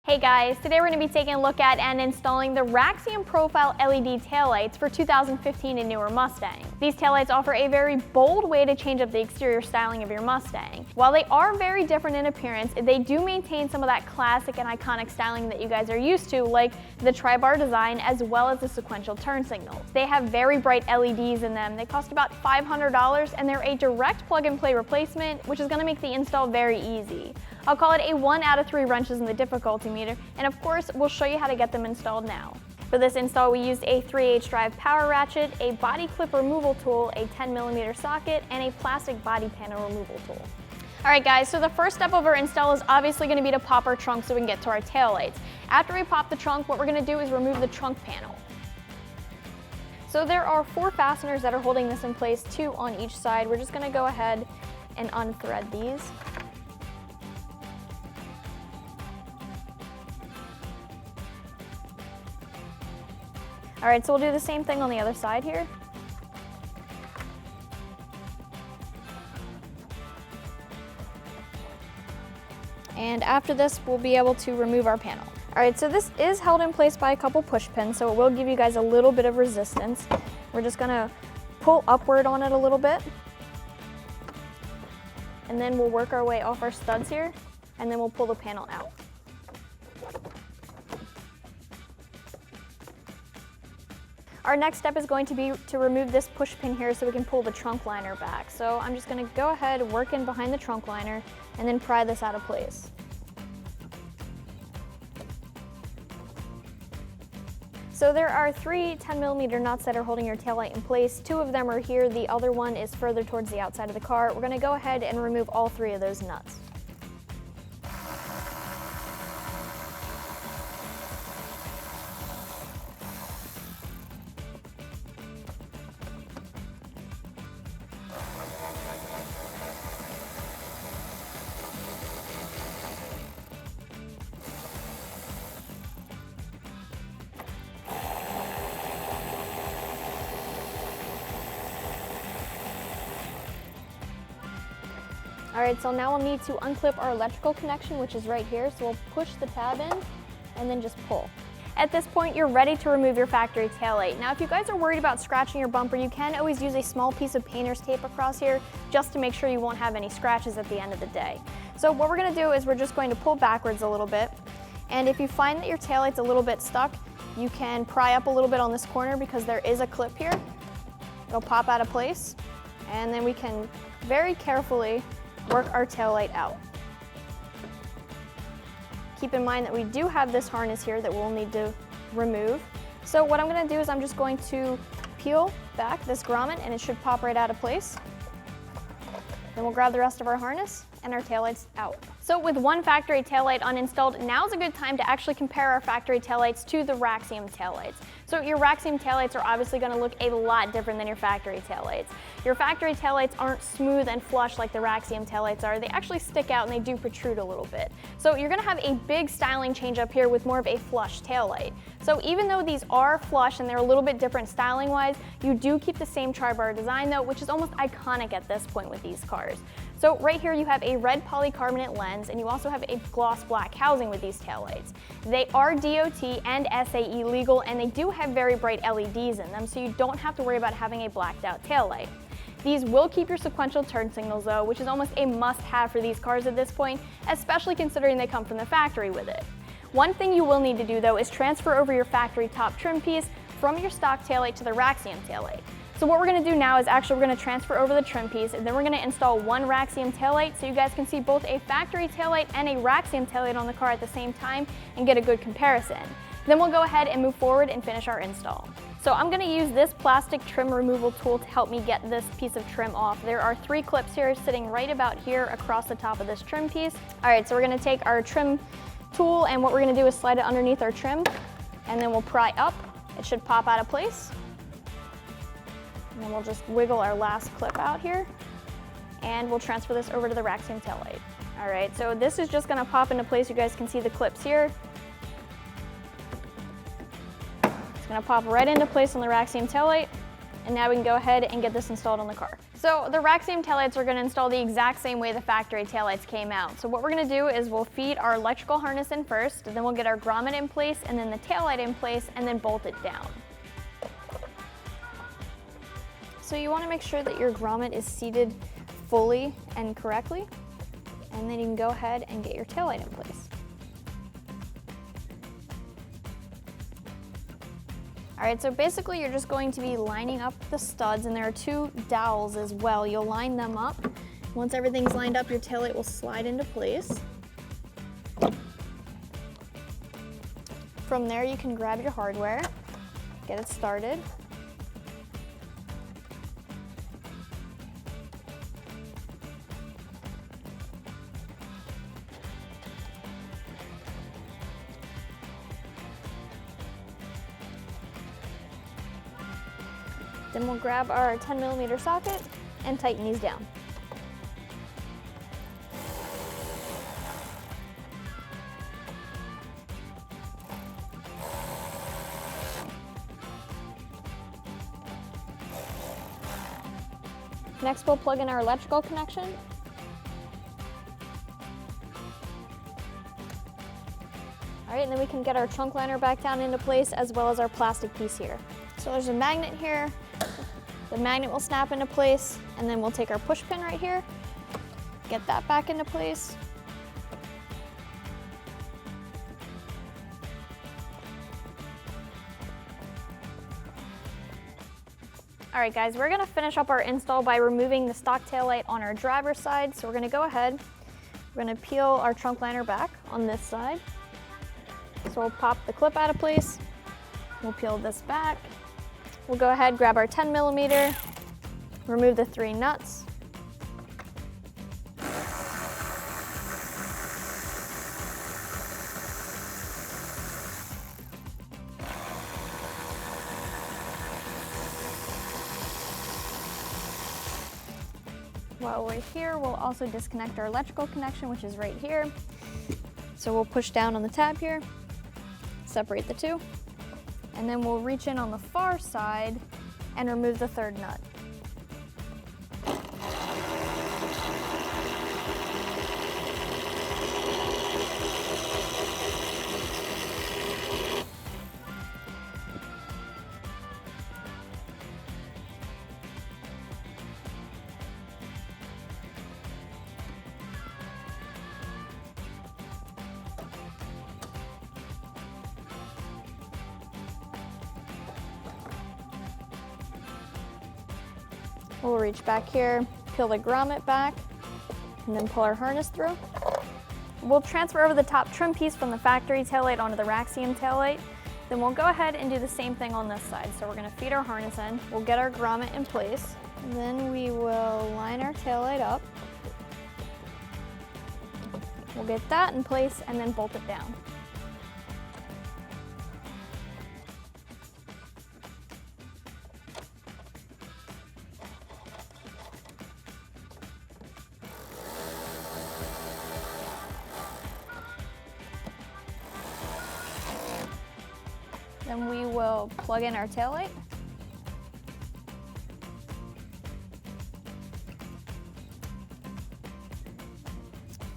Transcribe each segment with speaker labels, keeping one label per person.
Speaker 1: Hey guys, today we're going to be taking a look at and installing the Raxiom Profile LED taillights for 2015 and newer Mustangs. These taillights offer a very bold way to change up the exterior styling of your Mustang. While they are very different in appearance, they do maintain some of that classic and iconic styling that you guys are used to, like the tri-bar design as well as the sequential turn signals. They have very bright LEDs in them. They cost about $500 and they're a direct plug-and-play replacement, which is going to make the install very easy. I'll call it a 1 out of 3 wrenches in the difficulty meter, and of course, we'll show you how to get them installed now. For this install, we used a 3/8 drive power ratchet, a body clip removal tool, a 10mm socket, and a plastic body panel removal tool. Alright guys, so the first step of our install is obviously going to be to pop our trunk so we can get to our taillights. After we pop the trunk, what we're going to do is remove the trunk panel. So there are 4 fasteners that are holding this in place, 2 on each side. We're just going to go ahead and unthread these. All right, so we'll do the same thing on the other side here. And after this, we'll be able to remove our panel. All right, so this is held in place by a couple push pins, so it will give you guys a little bit of resistance. We're just gonna pull upward on it a little bit. And then we'll work our way off our studs here, and then we'll pull the panel out. Our next step is going to be to remove this push pin here so we can pull the trunk liner back. So I'm just going to go ahead, work in behind the trunk liner, and then pry this out of place. So there are 3 10mm nuts that are holding your taillight in place. 2 of them are here, the other one is further towards the outside of the car. We're going to go ahead and remove all 3 of those nuts. All right, so now we'll need to unclip our electrical connection, which is right here. So we'll push the tab in and then just pull. At this point, you're ready to remove your factory taillight. Now, if you guys are worried about scratching your bumper, you can always use a small piece of painter's tape across here just to make sure you won't have any scratches at the end of the day. So what we're gonna do is we're just going to pull backwards a little bit. And if you find that your taillight's a little bit stuck, you can pry up a little bit on this corner because there is a clip here. It'll pop out of place. And then we can very carefully work our taillight out. Keep in mind that we do have this harness here that we'll need to remove. So what I'm going to do is I'm just going to peel back this grommet and it should pop right out of place. Then we'll grab the rest of our harness and our taillight's out. So with one factory taillight uninstalled, now's a good time to actually compare our factory taillights to the Raxiom taillights. So your Raxiom taillights are obviously going to look a lot different than your factory taillights. Your factory taillights aren't smooth and flush like the Raxiom taillights are. They actually stick out and they do protrude a little bit. So you're going to have a big styling change up here with more of a flush taillight. So even though these are flush and they're a little bit different styling wise, you do keep the same tri-bar design though, which is almost iconic at this point with these cars. So right here you have a red polycarbonate lens and you also have a gloss black housing with these taillights. They are DOT and SAE legal and they do have very bright LEDs in them, so you don't have to worry about having a blacked out taillight. These will keep your sequential turn signals though, which is almost a must-have for these cars at this point, especially considering they come from the factory with it. One thing you will need to do though is transfer over your factory top trim piece from your stock taillight to the Raxiom taillight. So what we're going to do now is actually we're going to transfer over the trim piece and then we're going to install one Raxiom taillight so you guys can see both a factory taillight and a Raxiom taillight on the car at the same time and get a good comparison. Then we'll go ahead and move forward and finish our install. So I'm going to use this plastic trim removal tool to help me get this piece of trim off. There are 3 clips here sitting right about here across the top of this trim piece. All right, so we're going to take our trim tool and what we're going to do is slide it underneath our trim and then we'll pry up. It should pop out of place. And then we'll just wiggle our last clip out here and we'll transfer this over to the Raxiom taillight. All right, so this is just going to pop into place. You guys can see the clips here. It's going to pop right into place on the Raxiom taillight. And now we can go ahead and get this installed on the car. So the Raxiom taillights are going to install the exact same way the factory taillights came out. So what we're going to do is we'll feed our electrical harness in first, then we'll get our grommet in place, and then the taillight in place, and then bolt it down. So you want to make sure that your grommet is seated fully and correctly, and then you can go ahead and get your taillight in place. All right, so basically you're just going to be lining up the studs, and there are 2 dowels as well. You'll line them up. Once everything's lined up, your taillight will slide into place. From there, you can grab your hardware, get it started. Then we'll grab our 10mm socket and tighten these down. Next, we'll plug in our electrical connection. All right, and then we can get our trunk liner back down into place, as well as our plastic piece here. So there's a magnet here. The magnet will snap into place, and then we'll take our push pin right here, get that back into place. All right guys, we're gonna finish up our install by removing the stock taillight on our driver's side. So we're gonna go ahead, we're gonna peel our trunk liner back on this side. So we'll pop the clip out of place, we'll peel this back. We'll go ahead, grab our 10mm, remove the 3 nuts. While we're here, we'll also disconnect our electrical connection, which is right here. So we'll push down on the tab here, separate the 2. And then we'll reach in on the far side and remove the 3rd nut. We'll reach back here, peel the grommet back, and then pull our harness through. We'll transfer over the top trim piece from the factory taillight onto the Raxiom taillight. Then we'll go ahead and do the same thing on this side. So we're gonna feed our harness in, we'll get our grommet in place, and then we will line our taillight up. We'll get that in place and then bolt it down. Then we will plug in our taillight.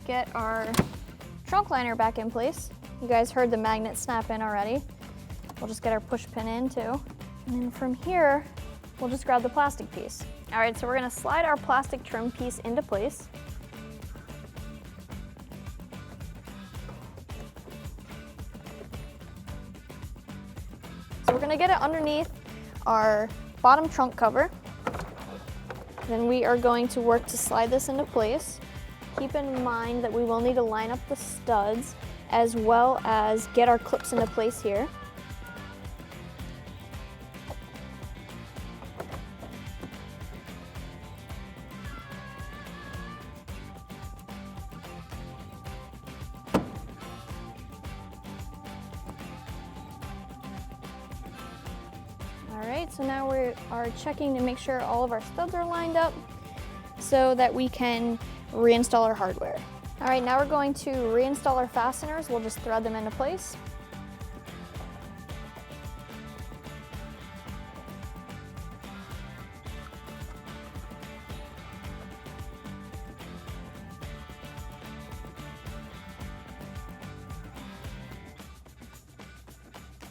Speaker 1: Get our trunk liner back in place. You guys heard the magnet snap in already. We'll just get our push pin in too. And then from here, we'll just grab the plastic piece. All right, so we're gonna slide our plastic trim piece into place. So we're gonna get it underneath our bottom trunk cover. Then we are going to work to slide this into place. Keep in mind that we will need to line up the studs as well as get our clips into place here. All right, so now we are checking to make sure all of our studs are lined up so that we can reinstall our hardware. All right, now we're going to reinstall our fasteners. We'll just thread them into place.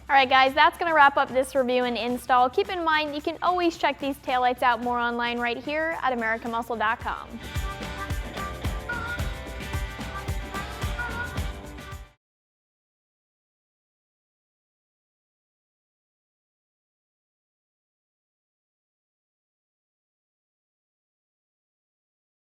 Speaker 1: All right guys, that's gonna wrap up this review and install. Keep in mind, you can always check these taillights out more online right here at AmericanMuscle.com.